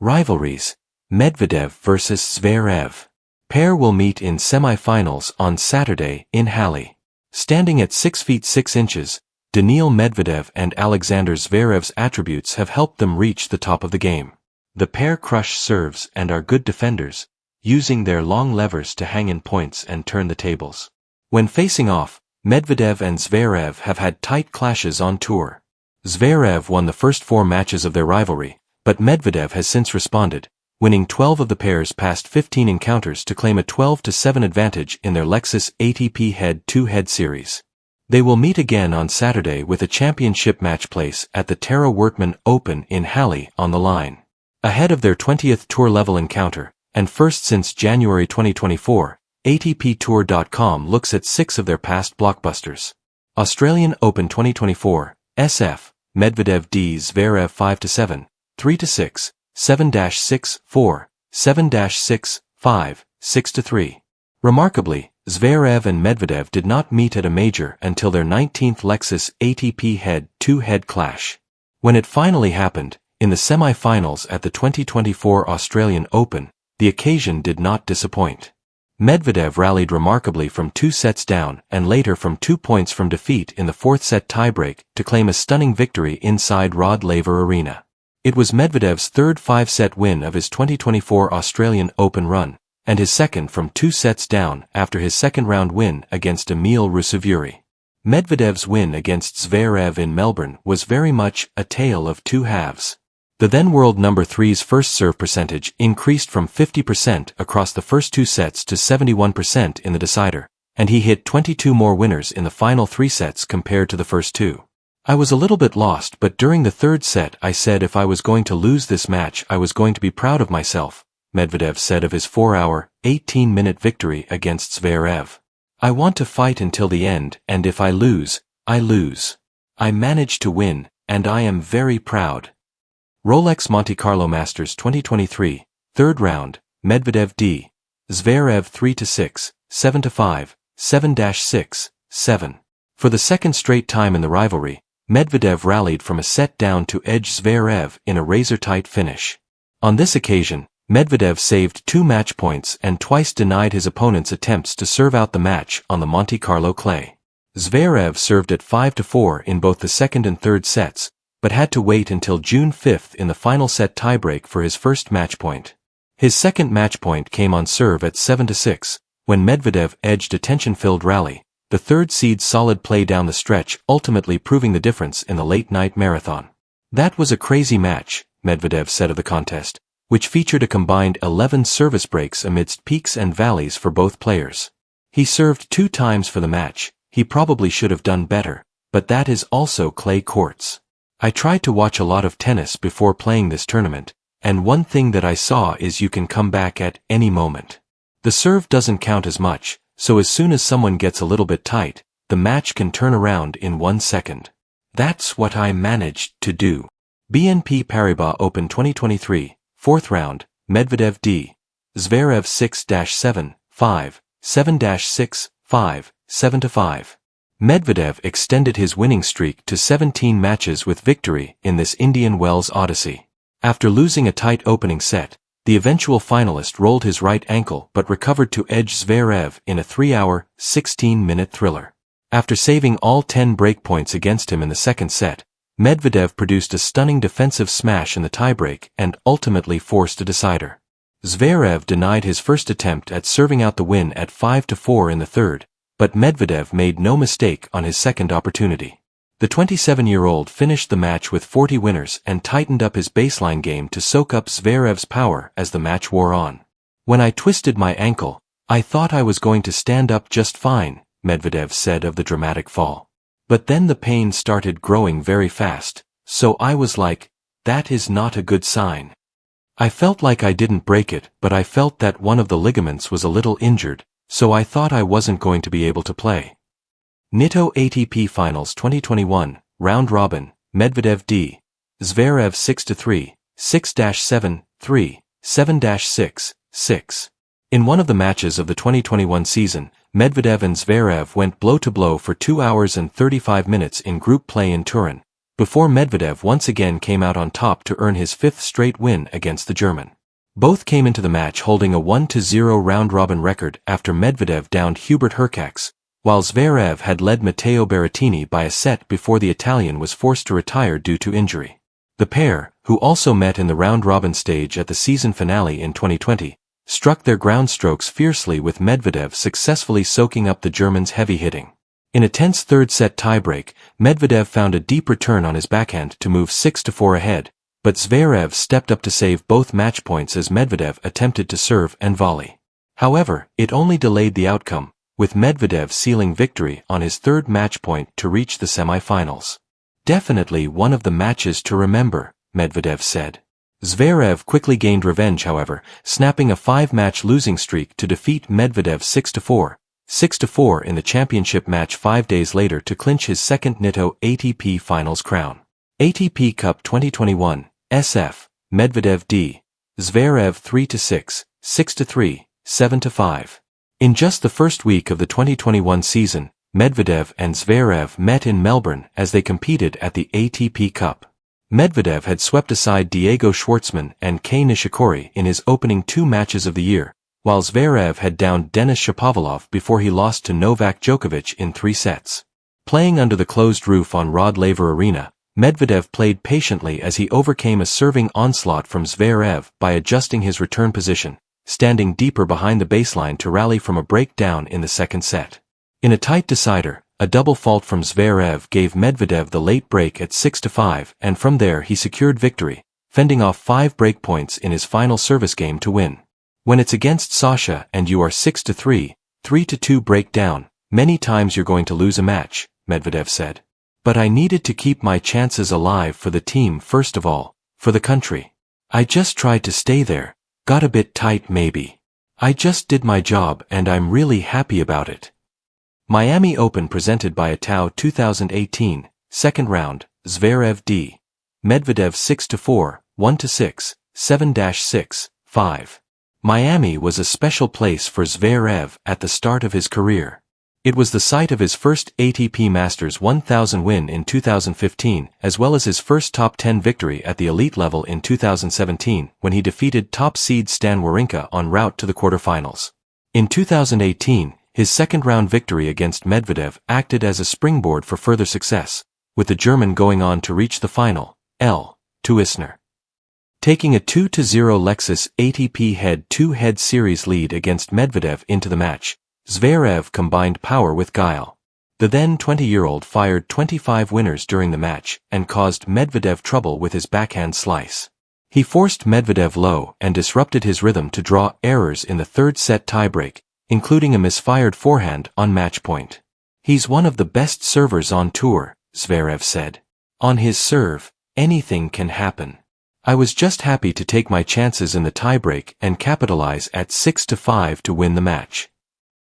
Rivalries. Medvedev vs Zverev. Pair will meet in semi-finals on Saturday in Halle. Standing at 6 feet 6 inches, Daniil Medvedev and Alexander Zverev's attributes have helped them reach the top of the game. The pair crush serves and are good defenders, using their long levers to hang in points and turn the tables. When facing off, Medvedev and Zverev have had tight clashes on tour. Zverev won the first 4 matches of their rivalry, but Medvedev has since responded, winning 12 of the pair's past 15 encounters to claim a 12-7 advantage in their Lexus ATP Head-to-Head series. They will meet again on Saturday with a championship match place at the Tara Wortman Open in Halle on the line. Ahead of their 20th tour-level encounter, and first since January 2024, ATPTour.com looks at 6 of their past blockbusters. Australian Open 2024, SF, Medvedev d Zverev 5-7, 3-6, 7-6, 4, 7-6, 5, 6-3. Remarkably, Zverev and Medvedev did not meet at a major until their 19th Lexus ATP Head-to-Head clash. When it finally happened, in the semi-finals at the 2024 Australian Open, the occasion did not disappoint. Medvedev rallied remarkably from 2 sets down and later from 2 points from defeat in the 4th set tiebreak to claim a stunning victory inside Rod Laver Arena. It was Medvedev's 3rd 5-set win of his 2024 Australian Open run, and his second from 2 sets down after his second-round win against Emil Ruusuvuori. Medvedev's win against Zverev in Melbourne was very much a tale of 2 halves. The then world number 3's first serve percentage increased from 50% across the first 2 sets to 71% in the decider, and he hit 22 more winners in the final 3 sets compared to the first 2. I was a little bit lost, but during the 3rd set I said if I was going to lose this match I was going to be proud of myself, Medvedev said of his 4-hour, 18-minute victory against Zverev. I want to fight until the end, and if I lose, I lose. I managed to win, and I am very proud. Rolex Monte Carlo Masters 2023, 3rd round, Medvedev d. Zverev 3-6, 7-5, 7-6, 7. For the second straight time in the rivalry, Medvedev rallied from a set down to edge Zverev in a razor-tight finish. On this occasion, Medvedev saved 2 match points and twice denied his opponent's attempts to serve out the match on the Monte Carlo clay. Zverev served at 5-4 in both the 2nd and 3rd sets, but had to wait until June 5 in the final set tiebreak for his first match point. His second match point came on serve at 7-6, when Medvedev edged a tension-filled rally, the 3rd seed's solid play down the stretch ultimately proving the difference in the late-night marathon. That was a crazy match, Medvedev said of the contest, which featured a combined 11 service breaks amidst peaks and valleys for both players. He served 2 times for the match. He probably should have done better, but that is also clay courts. I tried to watch a lot of tennis before playing this tournament, and one thing that I saw is you can come back at any moment. The serve doesn't count as much, so as soon as someone gets a little bit tight, the match can turn around in 1 second. That's what I managed to do. BNP Paribas Open 2023, 4th round, Medvedev d. Zverev 6-7, 5, 7-6, 5, 7-5. Medvedev extended his winning streak to 17 matches with victory in this Indian Wells Odyssey. After losing a tight opening set, the eventual finalist rolled his right ankle but recovered to edge Zverev in a 3-hour, 16-minute thriller. After saving all 10 breakpoints against him in the 2nd set, Medvedev produced a stunning defensive smash in the tiebreak and ultimately forced a decider. Zverev denied his first attempt at serving out the win at 5-4 in the 3rd, but Medvedev made no mistake on his second opportunity. The 27-year-old finished the match with 40 winners and tightened up his baseline game to soak up Zverev's power as the match wore on. When I twisted my ankle, I thought I was going to stand up just fine, Medvedev said of the dramatic fall. But then the pain started growing very fast, so I was like, that is not a good sign. I felt like I didn't break it, but I felt that one of the ligaments was a little injured, so I thought I wasn't going to be able to play. Nitto ATP Finals 2021, Round Robin, Medvedev d. Zverev 6-3, 6-7, 3, 7-6, 6. In one of the matches of the 2021 season, Medvedev and Zverev went blow-to-blow for 2 hours and 35 minutes in group play in Turin, before Medvedev once again came out on top to earn his fifth straight win against the German. Both came into the match holding a 1-0 round-robin record after Medvedev downed Hubert Hurkacz, while Zverev had led Matteo Berrettini by a set before the Italian was forced to retire due to injury. The pair, who also met in the round-robin stage at the season finale in 2020, struck their ground strokes fiercely with Medvedev successfully soaking up the German's heavy hitting. In a tense third-set tiebreak, Medvedev found a deep return on his backhand to move 6-4 ahead, but Zverev stepped up to save both match points as Medvedev attempted to serve and volley. However, it only delayed the outcome, with Medvedev sealing victory on his third match point to reach the semi-finals. "Definitely one of the matches to remember," Medvedev said. Zverev quickly gained revenge, however, snapping a 5-match losing streak to defeat Medvedev 6-4 in the championship match 5 days later to clinch his second Nitto ATP Finals crown. ATP Cup 2021, SF, Medvedev d. Zverev 3-6, 6-3, 7-5. In just the first week of the 2021 season, Medvedev and Zverev met in Melbourne as they competed at the ATP Cup. Medvedev had swept aside Diego Schwartzman and Kei Nishikori in his opening 2 matches of the year, while Zverev had downed Denis Shapovalov before he lost to Novak Djokovic in 3 sets. Playing under the closed roof on Rod Laver Arena, Medvedev played patiently as he overcame a serving onslaught from Zverev by adjusting his return position, standing deeper behind the baseline to rally from a breakdown in the second set. In a tight decider, a double fault from Zverev gave Medvedev the late break at 6-5, and from there he secured victory, fending off 5 break points in his final service game to win. "When it's against Sasha and you are 6-3, 3-2 breakdown, many times you're going to lose a match," Medvedev said. "But I needed to keep my chances alive for the team first of all, for the country. I just tried to stay there, got a bit tight maybe. I just did my job and I'm really happy about it." Miami Open presented by Itaú 2018, second round, Zverev d. Medvedev 6-4, 1-6, 7-6, 5. Miami was a special place for Zverev at the start of his career. It was the site of his first ATP Masters 1000 win in 2015, as well as his first top 10 victory at the elite level in 2017, when he defeated top seed Stan Wawrinka en route to the quarterfinals. In 2018, his second-round victory against Medvedev acted as a springboard for further success, with the German going on to reach the final, to Isner. Taking a 2-0 Lexus ATP head-to-head series lead against Medvedev into the match, Zverev combined power with guile. The then 20-year-old fired 25 winners during the match and caused Medvedev trouble with his backhand slice. He forced Medvedev low and disrupted his rhythm to draw errors in the third-set tiebreak, including a misfired forehand on match point. "He's one of the best servers on tour," Zverev said. "On his serve, anything can happen. I was just happy to take my chances in the tiebreak and capitalize at 6-5 to win the match."